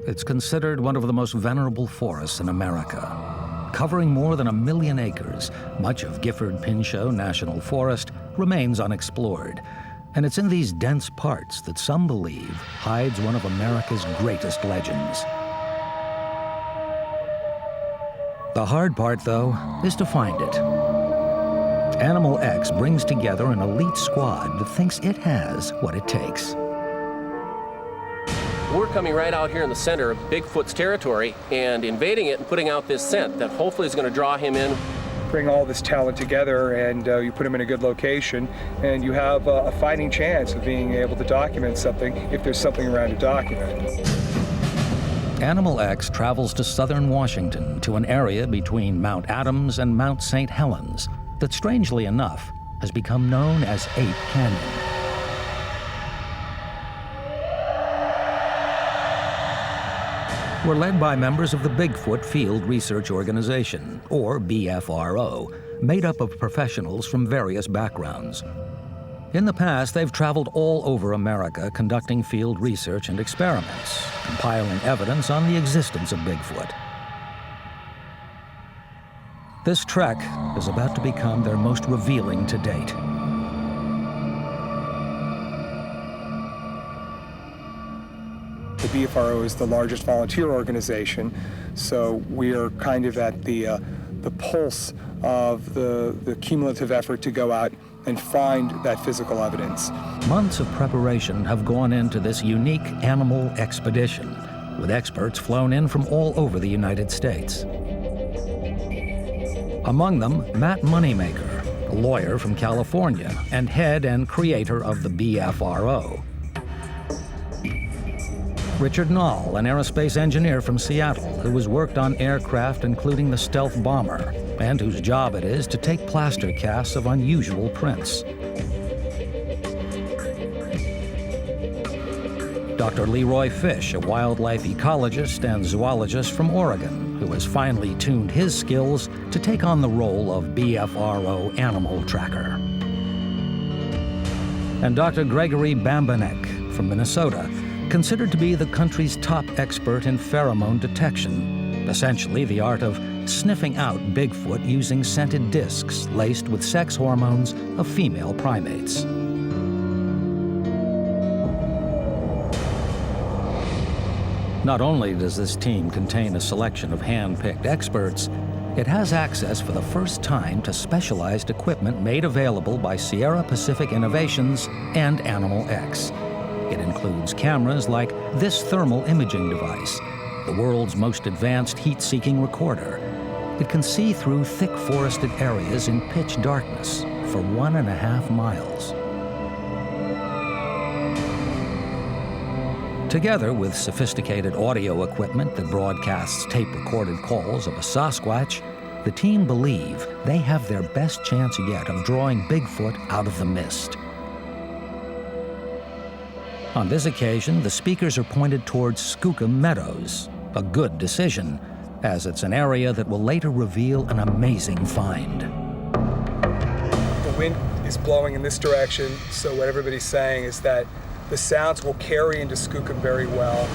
It's considered one of the most venerable forests in America. Covering more than 1 million acres, much of Gifford Pinchet National Forest remains unexplored. And it's in these dense parts that some believe hides one of America's greatest legends. The hard part, though, is to find it. Animal X brings together an elite squad that thinks it has what it takes. We're coming right out here in the center of Bigfoot's territory and invading it and putting out this scent that hopefully is going to draw him in. Bring all this talent together and you put them in a good location and you have a fighting chance of being able to document something if there's something around to document. Animal X travels to southern Washington to an area between Mount Adams and Mount St. Helens that, strangely enough, has become known as Ape Canyon. We're led by members of the Bigfoot Field Research Organization, or BFRO, made up of professionals from various backgrounds. In the past, they've traveled all over America conducting field research and experiments, compiling evidence on the existence of Bigfoot. This trek is about to become their most revealing to date. The BFRO is the largest volunteer organization, so we are kind of at the pulse of the cumulative effort to go out and find that physical evidence. Months of preparation have gone into this unique animal expedition, with experts flown in from all over the United States. Among them, Matt Moneymaker, a lawyer from California and head and creator of the BFRO. Richard Knoll, an aerospace engineer from Seattle who has worked on aircraft including the stealth bomber, and whose job it is to take plaster casts of unusual prints. Dr. Leroy Fish, a wildlife ecologist and zoologist from Oregon, who has finely tuned his skills to take on the role of BFRO animal tracker. And Dr. Gregory Bambanek from Minnesota, considered to be the country's top expert in pheromone detection, essentially the art of sniffing out Bigfoot using scented discs laced with sex hormones of female primates. Not only does this team contain a selection of hand-picked experts, it has access for the first time to specialized equipment made available by Sierra Pacific Innovations and Animal X. It includes cameras like this thermal imaging device, the world's most advanced heat-seeking recorder. It can see through thick forested areas in pitch darkness for 1.5 miles. Together with sophisticated audio equipment that broadcasts tape-recorded calls of a Sasquatch, the team believe they have their best chance yet of drawing Bigfoot out of the mist. On this occasion, the speakers are pointed towards Skookum Meadows, a good decision, as it's an area that will later reveal an amazing find. The wind is blowing in this direction, so what everybody's saying is that the sounds will carry into Skookum very well.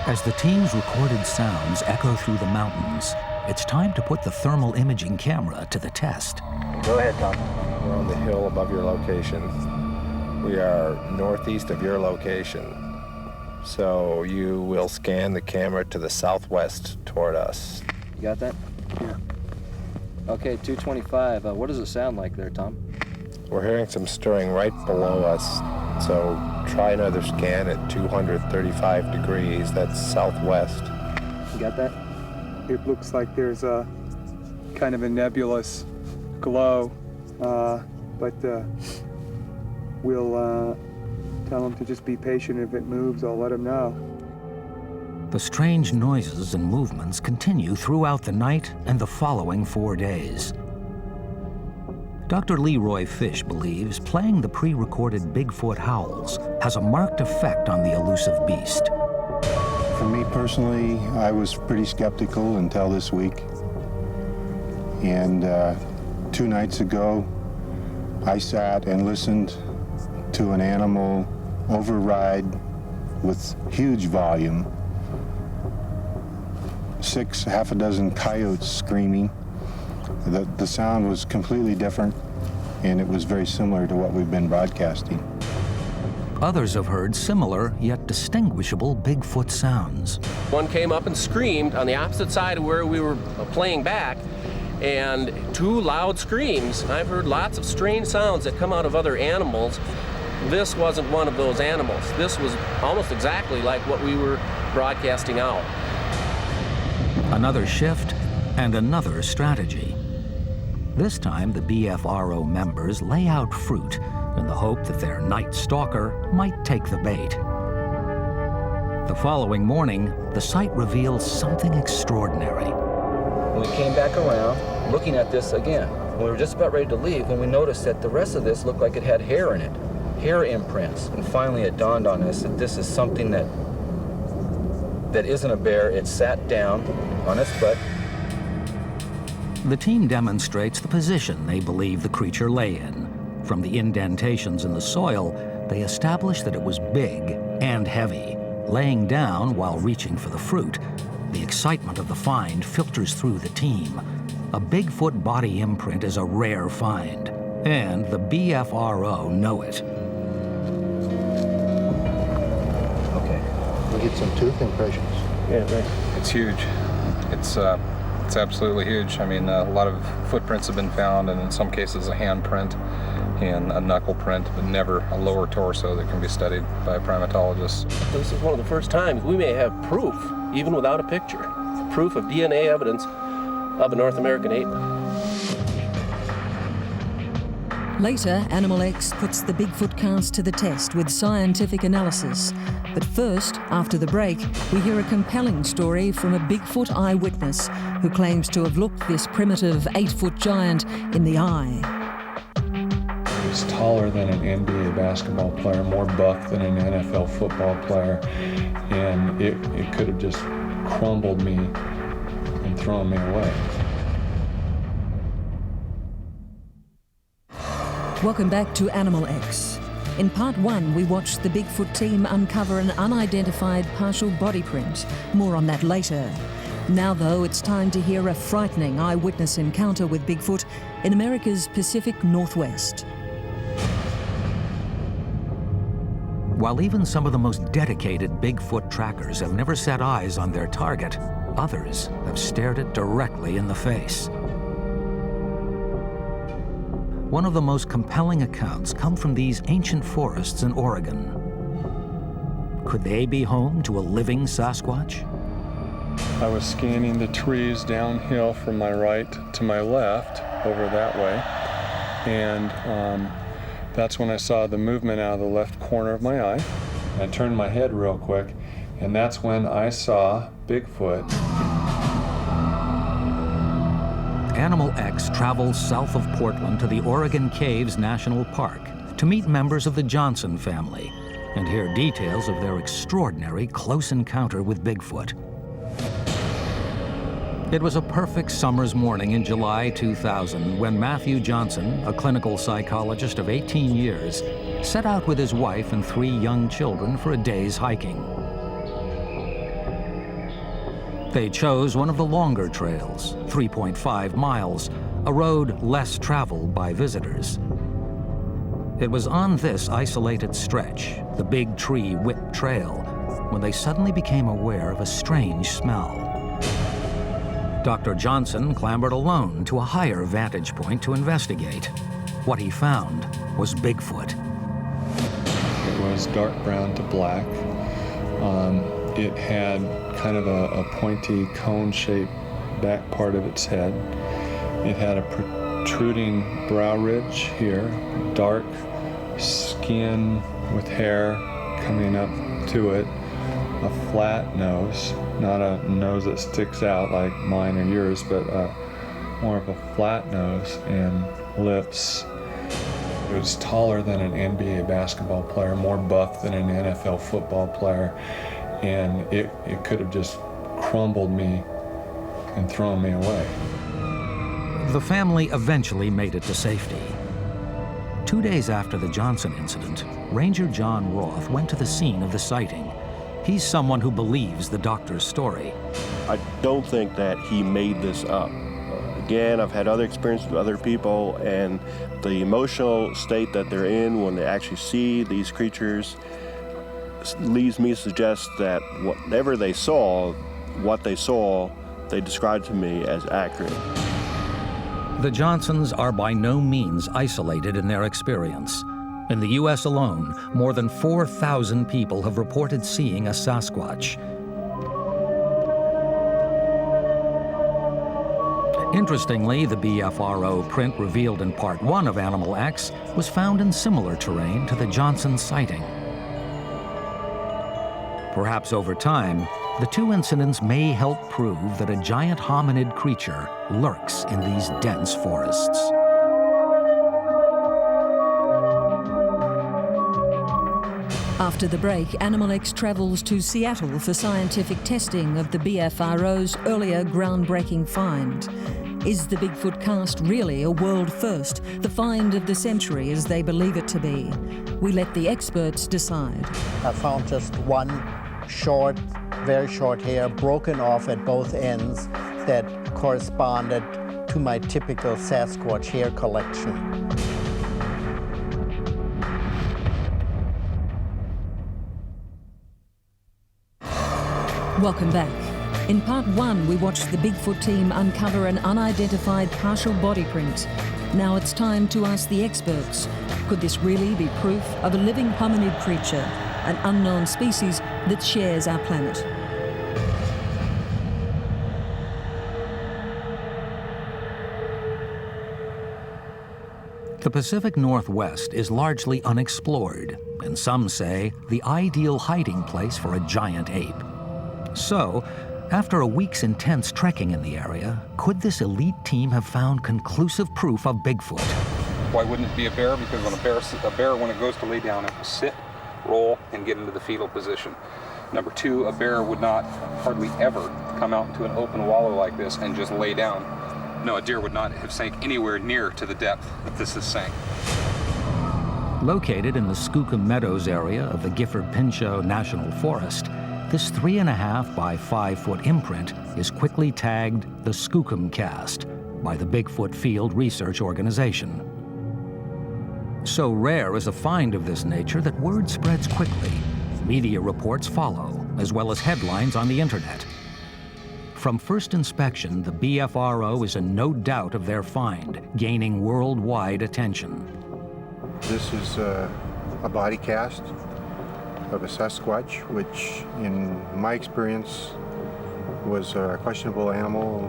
As the team's recorded sounds echo through the mountains, it's time to put the thermal imaging camera to the test. Go ahead, Tom. We're on the hill above your location. We are northeast of your location. So you will scan the camera to the southwest toward us. You got that? Yeah. Okay, 225. What does it sound like there, Tom? We're hearing some stirring right below us. So try another scan at 235 degrees. That's southwest. You got that? It looks like there's a kind of a nebulous glow, but we'll tell them to just be patient. If it moves, I'll let them know. The strange noises and movements continue throughout the night and the following 4 days. Dr. Leroy Fish believes playing the pre-recorded Bigfoot howls has a marked effect on the elusive beast. For me personally, I was pretty skeptical until this week. And 2 nights ago, I sat and listened to an animal override with huge volume, half a dozen coyotes screaming. The sound was completely different, and it was very similar to what we've been broadcasting. Others have heard similar yet distinguishable Bigfoot sounds. One came up and screamed on the opposite side of where we were playing back, and two loud screams. I've heard lots of strange sounds that come out of other animals. This wasn't one of those animals. This was almost exactly like what we were broadcasting out. Another shift and another strategy. This time, the BFRO members lay out fruit in the hope that their night stalker might take the bait. The following morning, the site reveals something extraordinary. We came back around, looking at this again. We were just about ready to leave when we noticed that the rest of this looked like it had hair in it, hair imprints. And finally it dawned on us that this is something that isn't a bear. It sat down on its butt. The team demonstrates the position they believe the creature lay in. From the indentations in the soil, they establish that it was big and heavy, laying down while reaching for the fruit. The excitement of the find filters through the team. A Bigfoot body imprint is a rare find, and the BFRO know it. Okay. We get some tooth impressions. Yeah, right. It's huge. It's absolutely huge. I mean, a lot of footprints have been found, and in some cases a handprint and a knuckle print, but never a lower torso that can be studied by a primatologist. This is one of the first times we may have proof, even without a picture, proof of DNA evidence of a North American ape. Later, Animal X puts the Bigfoot cast to the test with scientific analysis. But first, after the break, we hear a compelling story from a Bigfoot eyewitness who claims to have looked this primitive 8-foot giant in the eye. He was taller than an NBA basketball player, more buff than an NFL football player, and it could have just crumbled me and thrown me away. Welcome back to Animal X. In part 1, we watched the Bigfoot team uncover an unidentified partial body print. More on that later. Now, though, it's time to hear a frightening eyewitness encounter with Bigfoot in America's Pacific Northwest. While even some of the most dedicated Bigfoot trackers have never set eyes on their target, others have stared it directly in the face. One of the most compelling accounts come from these ancient forests in Oregon. Could they be home to a living Sasquatch? I was scanning the trees downhill from my right to my left, over that way, and that's when I saw the movement out of the left corner of my eye. I turned my head real quick, and that's when I saw Bigfoot. Animal X travels south of Portland to the Oregon Caves National Park to meet members of the Johnson family and hear details of their extraordinary close encounter with Bigfoot. It was a perfect summer's morning in July 2000 when Matthew Johnson, a clinical psychologist of 18 years, set out with his wife and 3 young children for a day's hiking. They chose one of the longer trails, 3.5 miles, a road less traveled by visitors. It was on this isolated stretch, the Big Tree Whip Trail, when they suddenly became aware of a strange smell. Dr. Johnson clambered alone to a higher vantage point to investigate. What he found was Bigfoot. It was dark brown to black. It had kind of a pointy cone-shaped back part of its head. It had a protruding brow ridge here, dark skin with hair coming up to it, a flat nose, not a nose that sticks out like mine or yours, but more of a flat nose and lips. It was taller than an NBA basketball player, more buff than an NFL football player, and it could have just crumbled me and thrown me away. The family eventually made it to safety. 2 days after the Johnson incident, Ranger John Roth went to the scene of the sighting. He's someone who believes the doctor's story. I don't think that he made this up. Again, I've had other experiences with other people, and the emotional state that they're in when they actually see these creatures leads me to suggest that whatever they saw, what they saw, they described to me as accurate. The Johnsons are by no means isolated in their experience. In the U.S. alone, more than 4,000 people have reported seeing a Sasquatch. Interestingly, the BFRO print revealed in Part 1 of Animal X was found in similar terrain to the Johnson sighting. Perhaps over time, the two incidents may help prove that a giant hominid creature lurks in these dense forests. After the break, Animal X travels to Seattle for scientific testing of the BFRO's earlier groundbreaking find. Is the Bigfoot cast really a world first, the find of the century as they believe it to be? We let the experts decide. I found just one short, very short hair broken off at both ends that corresponded to my typical Sasquatch hair collection. Welcome back. In Part 1, we watched the Bigfoot team uncover an unidentified partial body print. Now it's time to ask the experts, could this really be proof of a living hominid creature, an unknown species that shares our planet? The Pacific Northwest is largely unexplored, and some say the ideal hiding place for a giant ape. So, after a week's intense trekking in the area, could this elite team have found conclusive proof of Bigfoot? Why wouldn't it be a bear? Because when a bear, when it goes to lay down, it will sit, roll, and get into the fetal position. Number two, a bear would not hardly ever come out into an open wallow like this and just lay down. No, a deer would not have sank anywhere near to the depth that this has sank. Located in the Skookum Meadows area of the Gifford Pinchet National Forest, this 3.5 by 5 foot imprint is quickly tagged the Skookum Cast by the Bigfoot Field Research Organization. So rare is a find of this nature that word spreads quickly. Media reports follow, as well as headlines on the internet. From first inspection, the BFRO is in no doubt of their find, gaining worldwide attention. This is a body cast of a Sasquatch, which in my experience was a questionable animal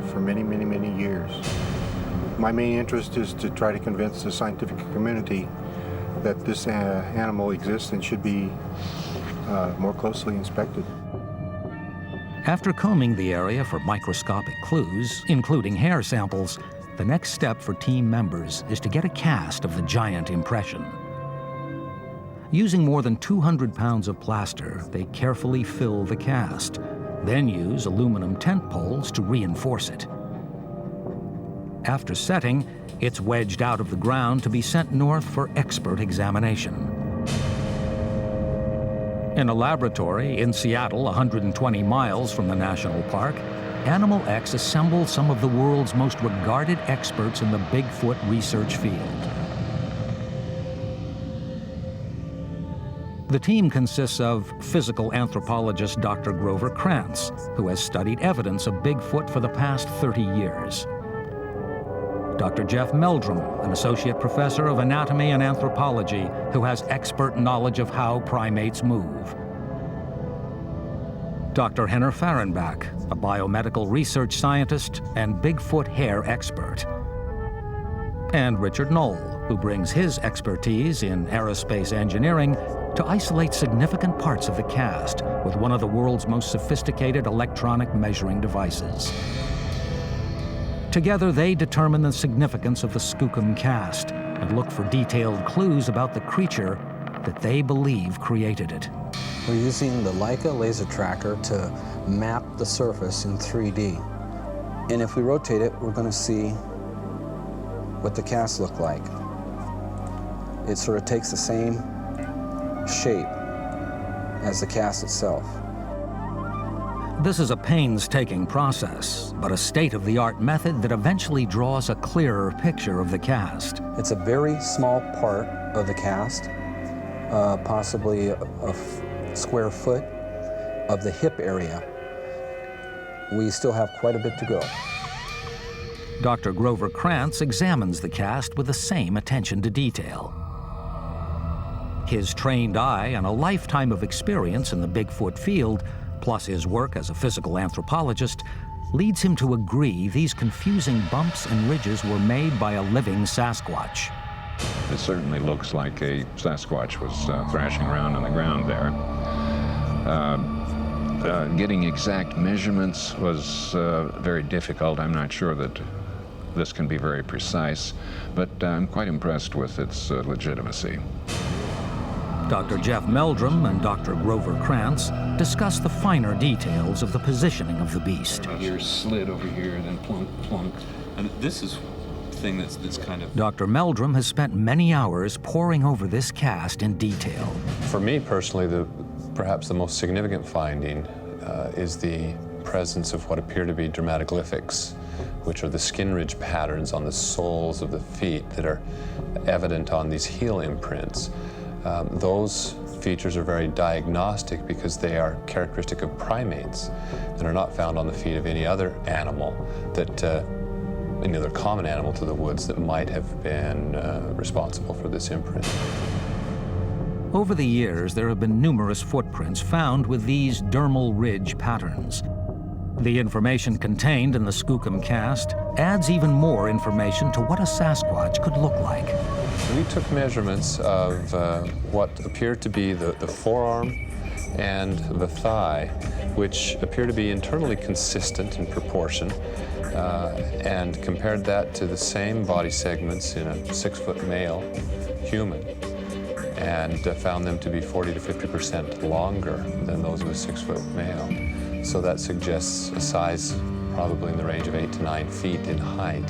for many, many, many years. My main interest is to try to convince the scientific community that this animal exists and should be more closely inspected. After combing the area for microscopic clues, including hair samples, the next step for team members is to get a cast of the giant impression. Using more than 200 pounds of plaster, they carefully fill the cast, then use aluminum tent poles to reinforce it. After setting, it's wedged out of the ground to be sent north for expert examination. In a laboratory in Seattle, 120 miles from the national park, Animal X assembled some of the world's most regarded experts in the Bigfoot research field. The team consists of physical anthropologist Dr. Grover Krantz, who has studied evidence of Bigfoot for the past 30 years. Dr. Jeff Meldrum, an associate professor of anatomy and anthropology, who has expert knowledge of how primates move. Dr. Henner Fahrenbach, a biomedical research scientist and Bigfoot hair expert. And Richard Knoll, who brings his expertise in aerospace engineering to isolate significant parts of the cast with one of the world's most sophisticated electronic measuring devices. Together, they determine the significance of the Skookum cast and look for detailed clues about the creature that they believe created it. We're using the Leica laser tracker to map the surface in 3D. And if we rotate it, we're going to see what the cast look like. it sort of takes the same shape as the cast itself. This is a painstaking process, but a state-of-the-art method that eventually draws a clearer picture of the cast. It's a very small part of the cast, possibly a square foot of the hip area. We still have quite a bit to go. Dr. Grover Krantz examines the cast with the same attention to detail. His trained eye and a lifetime of experience in the Bigfoot field, plus his work as a physical anthropologist, leads him to agree these confusing bumps and ridges were made by a living Sasquatch. It certainly looks like a Sasquatch was thrashing around on the ground there. Getting exact measurements was very difficult. I'm not sure that this can be very precise, but I'm quite impressed with its legitimacy. Dr. Jeff Meldrum and Dr. Grover Krantz discuss the finer details of the positioning of the beast. Here's slid over here, and then plunk, plunk. And this is the thing that's kind of... Dr. Meldrum has spent many hours poring over this cast in detail. For me personally, perhaps the most significant finding is the presence of what appear to be dermatoglyphics, which are the skin ridge patterns on the soles of the feet that are evident on these heel imprints. Those features are very diagnostic because they are characteristic of primates and are not found on the feet of any other animal any other common animal to the woods that might have been responsible for this imprint. Over the years, there have been numerous footprints found with these dermal ridge patterns. The information contained in the Skookum cast adds even more information to what a Sasquatch could look like. We took measurements of what appeared to be the forearm and the thigh, which appear to be internally consistent in proportion, and compared that to the same body segments in a 6-foot male human, and found them to be 40 to 50% longer than those of a 6-foot male. So that suggests a size probably in the range of 8 to 9 feet in height.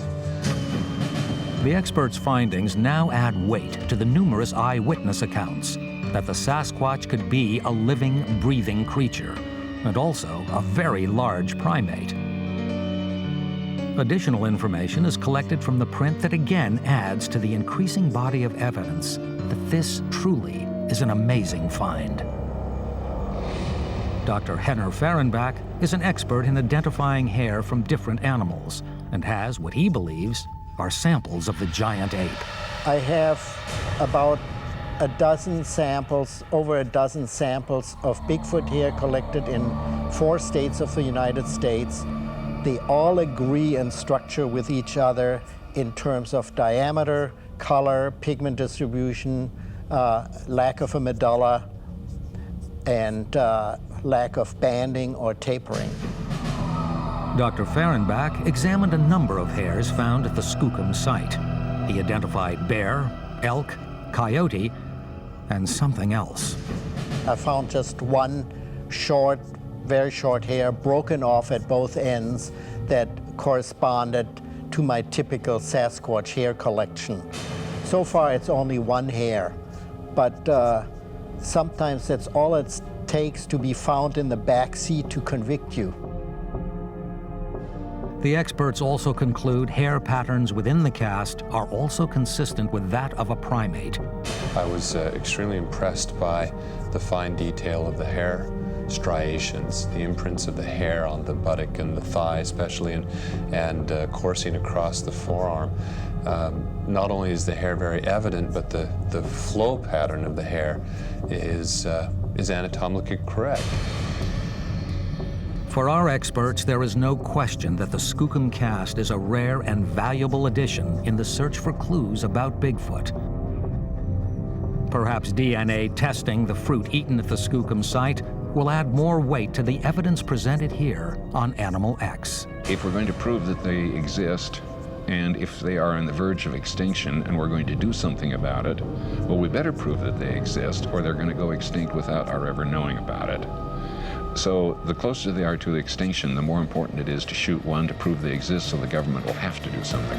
The experts' findings now add weight to the numerous eyewitness accounts that the Sasquatch could be a living, breathing creature, and also a very large primate. Additional information is collected from the print that again adds to the increasing body of evidence that this truly is an amazing find. Dr. Henner Fehrenbach is an expert in identifying hair from different animals and has what he believes are samples of the giant ape. I have about a dozen samples, over a dozen samples of Bigfoot hair collected in 4 states of the United States. They all agree in structure with each other in terms of diameter, color, pigment distribution, lack of a medulla, and lack of banding or tapering. Dr. Fehrenbach examined a number of hairs found at the Skookum site. He identified bear, elk, coyote, and something else. I found just one short, very short hair broken off at both ends that corresponded to my typical Sasquatch hair collection. So far it's only one hair, but sometimes that's all it takes to be found in the back seat to convict you. The experts also conclude hair patterns within the cast are also consistent with that of a primate. I was extremely impressed by the fine detail of the hair striations, the imprints of the hair on the buttock and the thigh especially, and coursing across the forearm. Not only is the hair very evident, but the flow pattern of the hair is anatomically correct. For our experts, there is no question that the Skookum cast is a rare and valuable addition in the search for clues about Bigfoot. Perhaps DNA testing the fruit eaten at the Skookum site will add more weight to the evidence presented here on Animal X. If we're going to prove that they exist, and if they are on the verge of extinction and we're going to do something about it, well, we better prove that they exist or they're going to go extinct without our ever knowing about it. So the closer they are to extinction, the more important it is to shoot one to prove they exist so the government will have to do something